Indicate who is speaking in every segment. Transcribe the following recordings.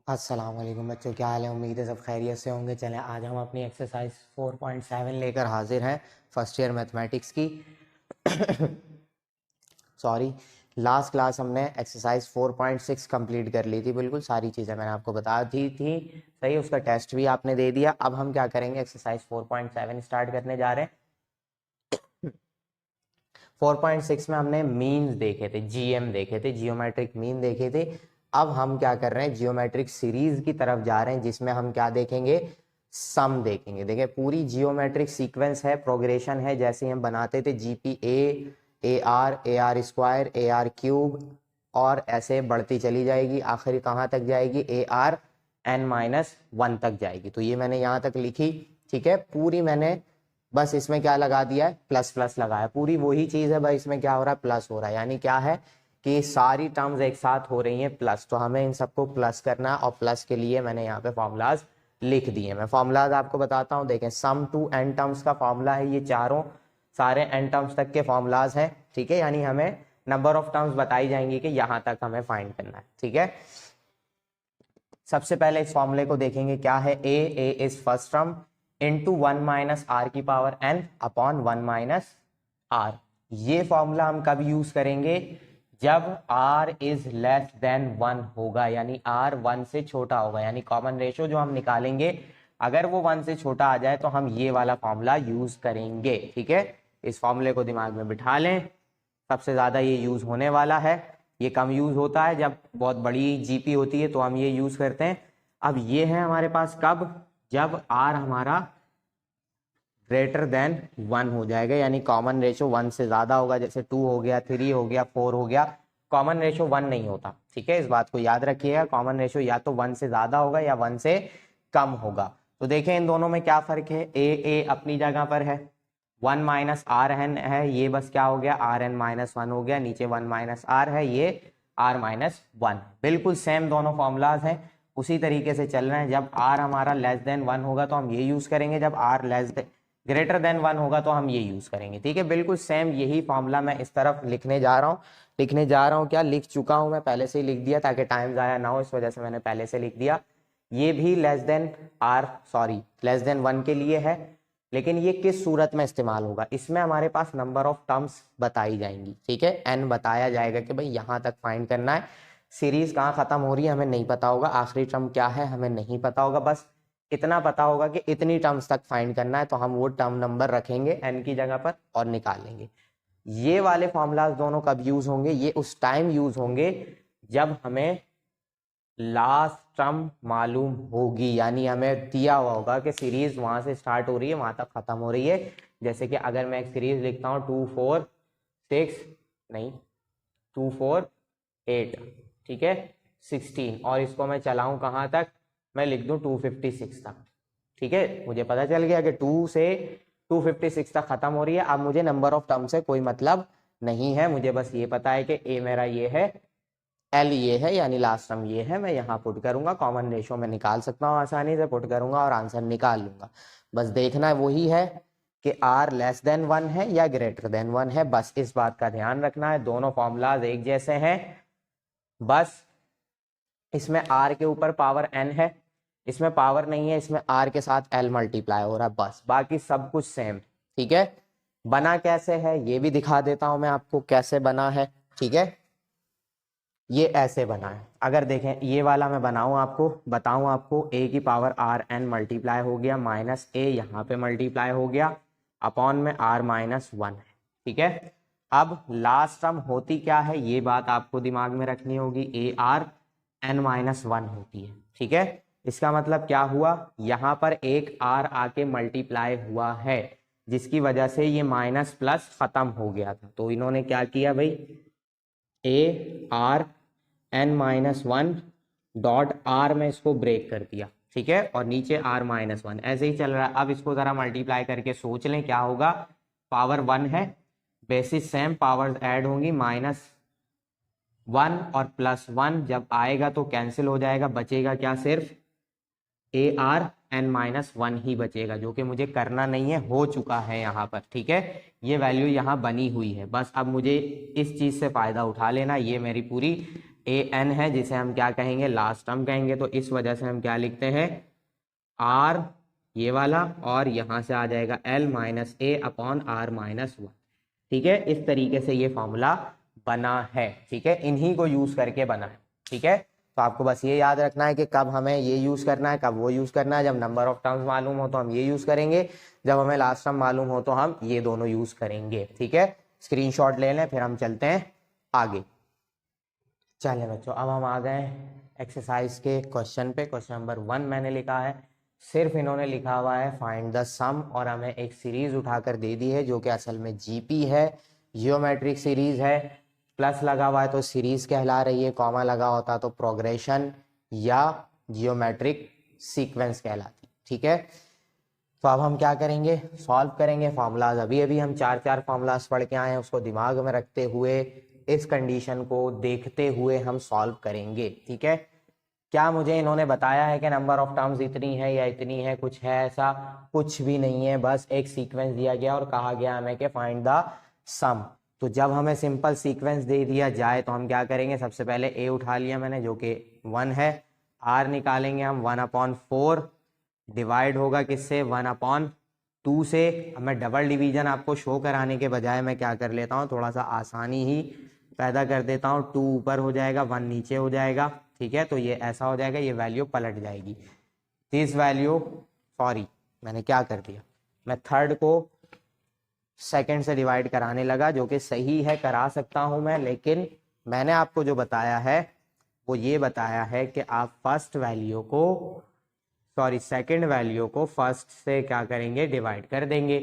Speaker 1: अस्सलाम वालेकुम बच्चों, क्या हाल है। उम्मीद है सब खैरियत से होंगे। चलें आज हम अपनी एक्सरसाइज 4.7 लेकर हाजिर हैं फर्स्ट ईयर मैथमेटिक्स की। सॉरी, लास्ट क्लास हमने एक्सरसाइज 4.6 कंप्लीट कर ली थी। बिल्कुल सारी चीज़ें मैंने आपको बता दी थी, सही। उसका टेस्ट भी आपने दे दिया। अब हम क्या करेंगे, एक्सरसाइज 4.7 स्टार्ट करने जा रहे हैं। 4.6 में हमने मीन्स देखे थे, जीएम देखे थे, जियोमेट्रिक मीन देखे थे। अब हम क्या कर रहे हैं, जियोमेट्रिक सीरीज की तरफ जा रहे हैं, जिसमें हम क्या देखेंगे, सम देखेंगे। देखिए पूरी जियोमेट्रिक सीक्वेंस है, प्रोग्रेशन है, जैसे हम बनाते थे GPA, A R square, A R cube, और ऐसे बढ़ती चली जाएगी। आखिर कहाँ तक जाएगी, ए आर n-1 तक जाएगी। तो ये मैंने यहाँ तक लिखी, ठीक है। पूरी मैंने बस इसमें क्या लगा दिया है, प्लस प्लस लगाया। पूरी वही चीज है भाई, इसमें क्या हो रहा है, प्लस हो रहा है। यानी क्या है कि सारी टर्म्स एक साथ हो रही हैं प्लस, तो हमें इन सबको प्लस करना है। और प्लस के लिए मैंने यहाँ पे फॉर्मूलाज लिख दिए। मैं फॉर्मूलाज आपको बताता हूँ। देखें, सम टू एन टर्म्स का फॉर्मूला है, ये चारों सारे एन टर्म्स तक के फॉर्मूलाज हैं, ठीक है। यानी हमें नंबर ऑफ टर्म्स बताई जाएंगी कि यहाँ तक हमें फाइंड करना है, ठीक है। सबसे पहले इस फॉर्मूले को देखेंगे, क्या है, a is first term into 1 minus r की power n upon 1 minus r. ये फॉर्मूला हम कब यूज करेंगे, जब r इज लेस देन 1 होगा, यानी r 1 से छोटा होगा। यानी कॉमन रेशो जो हम निकालेंगे, अगर वो 1 से छोटा आ जाए तो हम ये वाला फॉर्मूला यूज करेंगे, ठीक है। इस फॉर्मूले को दिमाग में बिठा लें। सबसे ज्यादा ये यूज होने वाला है। ये कम यूज होता है जब बहुत बड़ी जीपी होती है, तो हम ये यूज करते हैं। अब ये है हमारे पास कब, जब आर हमारा ग्रेटर देन 1 हो जाएगा, यानी कॉमन रेशो 1 से ज्यादा होगा। जैसे 2 हो गया, 3 हो गया, 4 हो गया, कॉमन रेशो 1 नहीं होता, ठीक है। इस बात को याद रखिएगा, कॉमन रेशो या तो 1 से ज्यादा होगा या 1 से कम होगा। तो देखें इन दोनों में क्या फर्क है, ए अपनी जगह पर है, 1 माइनस आर एन है, ये बस क्या हो गया, आर एन माइनस 1 हो गया। नीचे 1 माइनस आर है, ये आर माइनस 1। बिल्कुल सेम दोनों फॉर्मूलाज हैं, उसी तरीके से चल रहे हैं। जब आर हमारा लेस देन 1 होगा तो हम ये यूज करेंगे, जब आर ग्रेटर देन 1 होगा तो हम ये यूज करेंगे, ठीक है। बिल्कुल सेम यही फॉर्मूला मैं इस तरफ लिखने जा रहा हूँ। क्या लिख चुका हूं मैं, पहले से ही लिख दिया ताकि टाइम जाया ना हो, इस वजह से मैंने पहले से लिख दिया। ये भी लेस देन 1 के लिए है, लेकिन ये किस सूरत में इस्तेमाल होगा, इसमें हमारे पास नंबर ऑफ टर्म्स बताई जाएंगी, ठीक है। एन बताया जाएगा कि भाई यहाँ तक फाइंड करना है। सीरीज कहाँ खत्म हो रही है हमें नहीं पता होगा, आखिरी टर्म क्या है हमें नहीं पता होगा, बस इतना पता होगा कि इतनी टर्म्स तक फाइंड करना है। तो हम वो टर्म नंबर रखेंगे एन की जगह पर और निकाल लेंगे। ये वाले फॉर्मूलाज दोनों कब यूज होंगे, ये उस टाइम यूज होंगे जब हमें लास्ट टर्म मालूम होगी। यानी हमें दिया हुआ होगा कि सीरीज वहां से स्टार्ट हो रही है, वहां तक खत्म हो रही है। जैसे कि अगर मैं एक सीरीज लिखता हूँ 2 4 6 नहीं 2 4 8, ठीक है, 16, और इसको मैं चलाऊं कहाँ तक, मैं लिख दूं 256 तक, ठीक है। मुझे पता चल गया कि 2 से 256 तक खत्म हो रही है। अब मुझे नंबर ऑफ टर्म से कोई मतलब नहीं है, मुझे बस ये पता है कि ए मेरा ये है, एल ये है, यानी लास्ट टर्म ये है। मैं यहाँ पुट करूंगा, कॉमन रेशो में निकाल सकता हूँ, आसानी से पुट करूंगा और आंसर निकाल लूंगा। बस देखना है वही है कि आर लेस देन 1 है या ग्रेटर देन 1 है, बस इस बात का ध्यान रखना है। दोनों फॉर्मूलाज एक जैसे हैं, बस इसमें आर के ऊपर पावर एन है, इसमें पावर नहीं है, इसमें आर के साथ एल मल्टीप्लाई हो रहा है, बस बाकी सब कुछ सेम, ठीक है। बना कैसे है ये भी दिखा देता हूं मैं आपको, कैसे बना है, ठीक है। ये ऐसे बना है, अगर देखें ये वाला मैं बताऊं आपको, ए की पावर आर एन मल्टीप्लाई हो गया, माइनस ए यहाँ पे मल्टीप्लाई हो गया, अपॉन में आर माइनस 1 है, ठीक है। अब लास्ट टर्म होती क्या है, ये बात आपको दिमाग में रखनी होगी, ए आर n-1 होती है, ठीक है। इसका मतलब क्या हुआ, यहाँ पर एक आर आके मल्टीप्लाई हुआ है, जिसकी वजह से ये माइनस प्लस खत्म हो गया था। तो इन्होंने क्या किया भाई, A R n-1 dot are में इसको ब्रेक कर दिया, ठीक है, और नीचे r-1 ऐसे ही चल रहा है। अब इसको जरा मल्टीप्लाई करके सोच लें क्या होगा, पावर 1 है, बेसिस सेम, पावर्स ऐड होंगी, -1 और +1 जब आएगा तो कैंसिल हो जाएगा, बचेगा क्या, सिर्फ ए आर n-1 ही बचेगा, जो कि मुझे करना नहीं है, हो चुका है यहाँ पर, ठीक है। ये वैल्यू यहाँ बनी हुई है, बस अब मुझे इस चीज से फायदा उठा लेना। ये मेरी पूरी ए एन है जिसे हम क्या कहेंगे, लास्ट टर्म कहेंगे, तो इस वजह से हम क्या लिखते हैं, आर ये वाला, और यहां से आ जाएगा L minus A upon are minus one. ठीक है, इस तरीके से ये फॉर्मूला बना है। ठीक है, इन्हीं को यूज करके बना है। ठीक है, तो आपको बस ये याद रखना है कि कब हमें ये यूज करना है, कब वो यूज करना है। जब नंबर ऑफ टर्म्स मालूम हो तो हम ये यूज करेंगे, जब हमें लास्ट टर्म मालूम हो तो हम ये दोनों यूज करेंगे। ठीक है, स्क्रीनशॉट ले लें, फिर हम चलते हैं आगे। चलिए बच्चों, अब हम आ गए एक्सरसाइज के क्वेश्चन पे। क्वेश्चन नंबर 1 मैंने लिखा है, सिर्फ इन्होंने लिखा हुआ है फाइंड द सम, और हमें एक सीरीज उठाकर दे दी है जो कि असल में जीपी है, जियोमेट्रिक सीरीज है। प्लस लगा हुआ है तो सीरीज कहला रही है, कॉमा लगा होता तो प्रोग्रेशन या जियोमेट्रिक सीक्वेंस कहलाती। ठीक है, तो अब हम क्या करेंगे, सॉल्व करेंगे फॉर्मूलाज। अभी अभी हम 4 फॉर्मूलाज पढ़ के आए हैं, उसको दिमाग में रखते हुए, इस कंडीशन को देखते हुए हम सॉल्व करेंगे। ठीक है, क्या मुझे इन्होंने बताया है कि नंबर ऑफ टर्म्स इतनी है या इतनी है, कुछ है ऐसा? कुछ भी नहीं है, बस एक सीक्वेंस दिया गया और कहा गया हमें कि फाइंड द सम। तो जब हमें सिंपल सीक्वेंस दे दिया जाए तो हम क्या करेंगे, सबसे पहले ए उठा लिया मैंने जो कि 1 है, आर निकालेंगे हम 1/4, डिवाइड होगा किससे, 1/2 से। मैं डबल डिवीजन आपको शो कराने के बजाय मैं क्या कर लेता हूँ, थोड़ा सा आसानी ही पैदा कर देता हूँ। 2 ऊपर हो जाएगा, 1 नीचे हो जाएगा। ठीक है, तो ये ऐसा हो जाएगा, ये वैल्यू पलट जाएगी। दिस वैल्यू, सॉरी मैंने क्या कर दिया, मैं थर्ड को सेकंड से डिवाइड कराने लगा, जो कि सही है, करा सकता हूं मैं, लेकिन मैंने आपको जो बताया है वो ये बताया है कि आप फर्स्ट वैल्यू को, सॉरी सेकंड वैल्यू को फर्स्ट से क्या करेंगे, डिवाइड कर देंगे।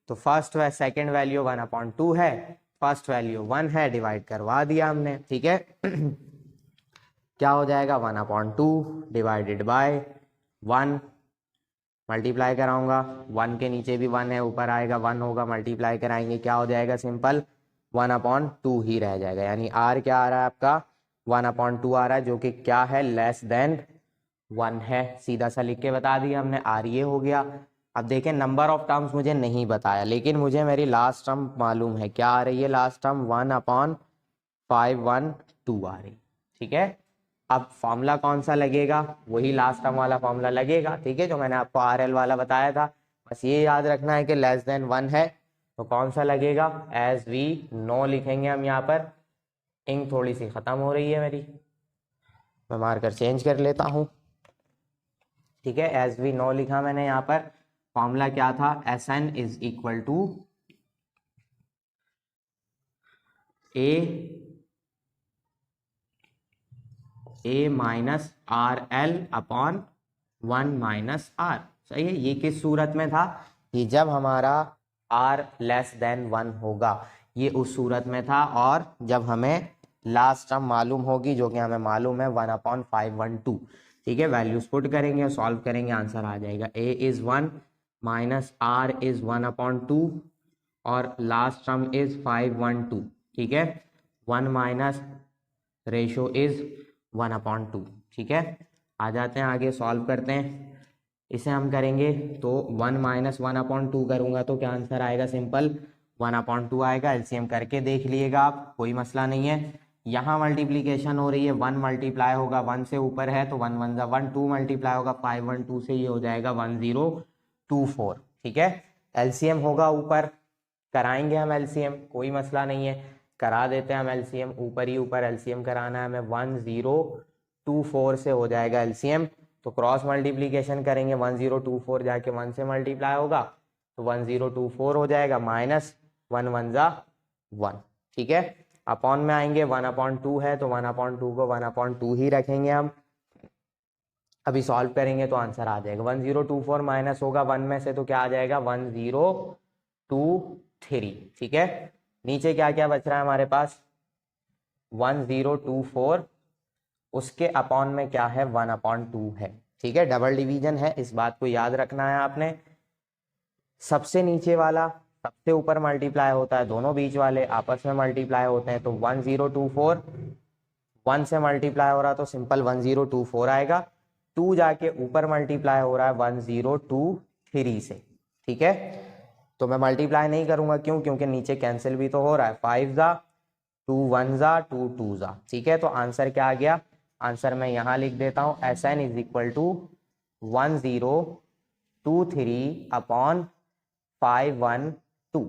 Speaker 1: तो फर्स्ट व सेकंड वैल्यू 1/2 है, फर्स्ट वैल्यू 1 है, डिवाइड करवा दिया हमने। ठीक है क्या हो जाएगा, 1/2 डिवाइडेड बाय 1, मल्टीप्लाई कराऊंगा, 1 के नीचे भी 1 है, ऊपर आएगा 1 होगा, मल्टीप्लाई कराएंगे, क्या हो जाएगा, सिंपल 1/2 ही रह जाएगा। यानी आर क्या आ रहा है आपका, 1/2 आ रहा है, जो कि क्या है, लेस देन 1 है। सीधा सा लिख के बता दिया हमने, आर ये हो गया। अब देखें, नंबर ऑफ टर्म्स मुझे नहीं बताया, लेकिन मुझे मेरी लास्ट टर्म मालूम है, क्या आ रही है लास्ट टर्म, 1/512 आ रही। ठीक है, अब फॉर्मूला कौन सा लगेगा, वही लास्ट टर्म वाला फॉर्मूला लगेगा। ठीक है, जो मैंने आपको आर एल वाला बताया था, बस ये याद रखना है कि लेस देन 1 है, तो कौन सा लगेगा, एज वी नो लिखेंगे हम यहाँ पर। इंक थोड़ी सी खत्म हो रही है मेरी, मैं मार्कर चेंज कर लेता हूँ। ठीक है, एज वी नो लिखा मैंने यहाँ पर। फॉर्मूला क्या था, S N is equal to A minus R L upon 1 minus R. सही है, ये किस सूरत में था, ये जब हमारा r लेस देन 1 होगा, ये उस सूरत में था। और जब हमें लास्ट टर्म मालूम होगी, जो कि हमें मालूम है 1/512। ठीक है, वैल्यूज पुट करेंगे और सॉल्व करेंगे, आंसर आ जाएगा। a is 1 minus r is 1/2 और लास्ट टर्म इज 512। ठीक है, 1 माइनस रेशो इज 1/2। ठीक है, आ जाते हैं आगे, सॉल्व करते हैं। इसे हम करेंगे तो 1 माइनस 1/2 करूंगा तो क्या आंसर आएगा, सिंपल 1/2 आएगा। एलसीएम करके देख लीजिएगा आप, कोई मसला नहीं है। यहाँ मल्टीप्लीकेशन हो रही है, 1 मल्टीप्लाई होगा 1 से ऊपर है तो 1 1 जा 1, 2 मल्टीप्लाई होगा 512 से, ये हो जाएगा 1024। ठीक है, एलसीएम होगा ऊपर, कराएंगे हम एलसीएम, कोई मसला नहीं है, करा देते हैं हम एलसीएम। ऊपर ही ऊपर एलसीएम कराना है हमें, 1024 से हो जाएगा एलसीएम। तो क्रॉस मल्टीप्लीकेशन करेंगे, 1024 जाके 1 से मल्टीप्लाई होगा तो 1024 हो जाएगा, माइनस 1 1 जा 1। ठीक है, अपॉन में आएंगे, 1/2 है तो 1/2 को 1/2 ही रखेंगे हम। अभी सॉल्व करेंगे तो आंसर आ जाएगा 1024 माइनस होगा 1 में से तो क्या आ जाएगा 1023। ठीक है, नीचे क्या क्या बच रहा है हमारे पास, 1024, उसके अपॉन में क्या है 1/2 है। ठीक है, डबल डिवीजन है, इस बात को याद रखना है आपने। सबसे नीचे वाला सबसे ऊपर मल्टीप्लाई होता है, दोनों बीच वाले आपस में मल्टीप्लाई होते हैं, तो 1024 1 से मल्टीप्लाई हो रहा तो सिंपल 1024 आएगा। 2 जाके ऊपर मल्टीप्लाई हो रहा है 1023 से। ठीक है, तो मैं मल्टीप्लाई नहीं करूंगा, क्यों, क्योंकि नीचे कैंसिल भी तो हो रहा है, 5 जा 2 1 जा 2 2 जा, ठीक है। तो आंसर क्या आ गया, आंसर मैं यहाँ लिख देता हूँ, Sn is equal to 1023 upon 512,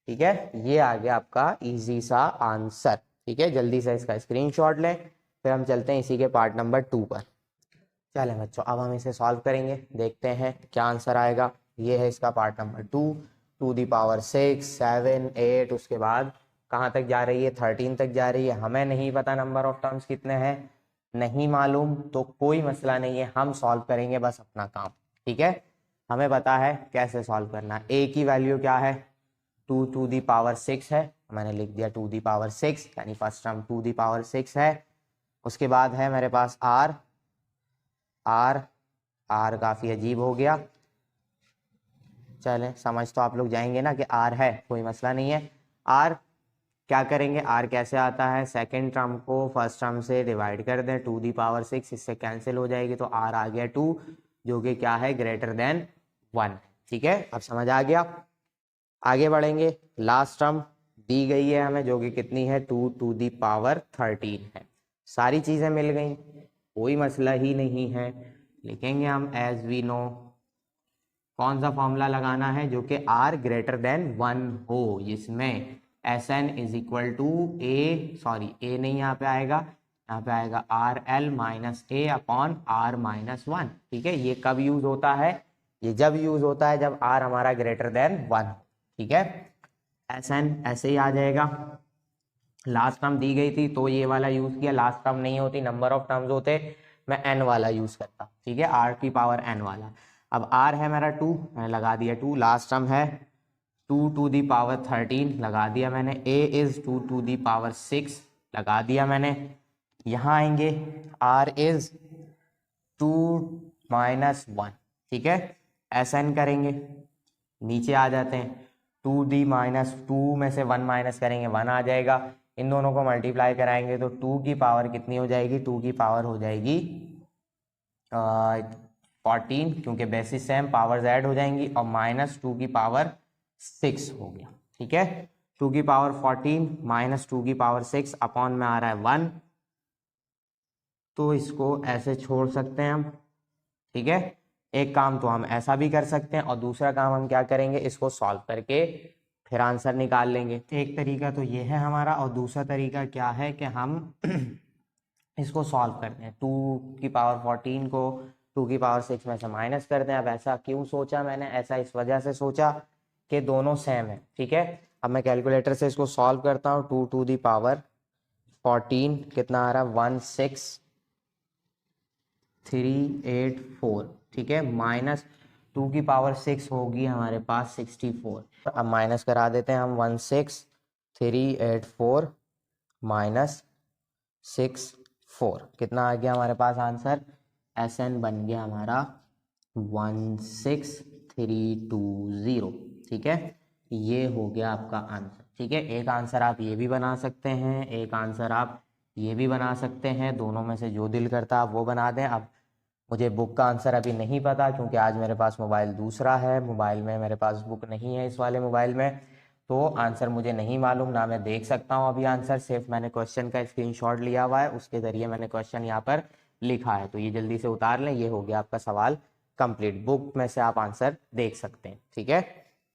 Speaker 1: ठीक है। ये आ गया आपका इजी सा आंसर, ठीक है। जल्दी से इसका स्क्रीनशॉट लें, फिर हम चलते हैं इसी के पार्ट नंबर 2 पर। चलें बच्चों, अब हम इसे सॉल्व करेंगे, देखते हैं क्या आंसर आएगा। ये है इसका पार्ट नंबर 2, 2 दी पावर 6 7 8, उसके बाद कहाँ तक जा रही है, 13 तक जा रही है। हमें नहीं पता नंबर ऑफ टर्म्स कितने हैं, नहीं मालूम, तो कोई मसला नहीं है, हम सॉल्व करेंगे बस अपना काम, ठीक है। हमें पता है कैसे सॉल्व करना है। ए की वैल्यू क्या है, 2 टू दी पावर 6 है, मैंने लिख दिया 2 दी पावर 6, यानी फर्स्ट टर्म 2 दी पावर 6 है। उसके बाद है मेरे पास आर, आर काफी अजीब हो गया, चलें समझ तो आप लोग जाएंगे ना कि आर है, कोई मसला नहीं है। आर क्या करेंगे, आर कैसे आता है, सेकेंड टर्म को फर्स्ट टर्म से डिवाइड कर दें, 2 दी पावर 6 इससे कैंसिल हो जाएगी, तो आर आ गया 2, जो कि क्या है, ग्रेटर देन 1, ठीक है। अब समझ आ गया। आगे बढ़ेंगे, लास्ट टर्म दी गई है हमें, जो कि कितनी है, 2 टू दी पावर 13 है। सारी चीजें मिल गई, कोई मसला ही नहीं है। लिखेंगे हम एज वी नो, कौन सा फॉर्मूला लगाना है, जो कि आर ग्रेटर देन 1 हो, जिसमें Sn is equal to a, sorry a नहीं यहाँ पे आएगा, यहाँ पे आएगा r l minus A upon are minus 1, ठीक है। ये कब यूज होता है, ये जब यूज होता है जब आर हमारा ग्रेटर देन 1, ठीक है। Sn ऐसे ही आ जाएगा। लास्ट टर्म दी गई थी तो ये वाला यूज किया, लास्ट टर्म नहीं होती, नंबर ऑफ टर्म्स होते, मैं n वाला यूज करता, ठीक है, r की पावर n वाला। अब r है मेरा 2, मैंने लगा दिया 2, लास्ट टर्म है 2 टू दी पावर 13 लगा दिया मैंने, a is 2 to the power 6 लगा दिया मैंने। यहाँ आएंगे r इज 2 माइनस 1, ठीक है। Sn करेंगे, नीचे आ जाते हैं, 2 दी माइनस 2 में से 1 माइनस करेंगे 1 आ जाएगा, इन दोनों को मल्टीप्लाई कराएंगे तो 2 की पावर कितनी हो जाएगी, 2 की पावर हो जाएगी 14, क्योंकि बेसिस सेम, पावर्स ऐड हो जाएंगी, और माइनस 2 की पावर 6 हो गया, ठीक है। 2 की पावर 14 माइनस 2 की पावर 6 अपॉन में आ रहा है 1, तो इसको ऐसे छोड़ सकते हैं हम, ठीक है। एक काम तो हम ऐसा भी कर सकते हैं, और दूसरा काम हम क्या करेंगे, इसको सॉल्व करके फिर आंसर निकाल लेंगे। एक तरीका तो ये है हमारा, और दूसरा तरीका क्या है कि हम इसको सॉल्व करते हैं, 2 की पावर 14 को 2 की पावर 6 में से माइनस कर दें। अब ऐसा क्यों सोचा मैंने, ऐसा इस वजह से सोचा कि दोनों सेम है, ठीक है। अब मैं कैलकुलेटर से इसको सॉल्व करता हूँ, 2 टू दी पावर 14 कितना आ रहा है, 16384, ठीक है, माइनस 2 की पावर 6 होगी हमारे पास 64। अब माइनस करा देते हैं हम, 16384 माइनस 64 कितना आ गया हमारे पास आंसर, Sn बन गया हमारा 16320, ठीक है। ये हो गया आपका आंसर, ठीक है। एक आंसर आप ये भी बना सकते हैं, एक आंसर आप ये भी बना सकते हैं, दोनों में से जो दिल करता आप वो बना दें। अब मुझे बुक का आंसर अभी नहीं पता, क्योंकि आज मेरे पास मोबाइल दूसरा है, मोबाइल में मेरे पास बुक नहीं है, इस वाले मोबाइल में, तो आंसर मुझे नहीं मालूम, ना मैं देख सकता हूँ अभी आंसर, सिर्फ मैंने क्वेश्चन का स्क्रीनशॉट लिया हुआ है, उसके ज़रिए मैंने क्वेश्चन यहाँ पर लिखा है, तो ये जल्दी से उतार लें। ये हो गया आपका सवाल कंप्लीट, बुक में से आप आंसर देख सकते हैं, ठीक है।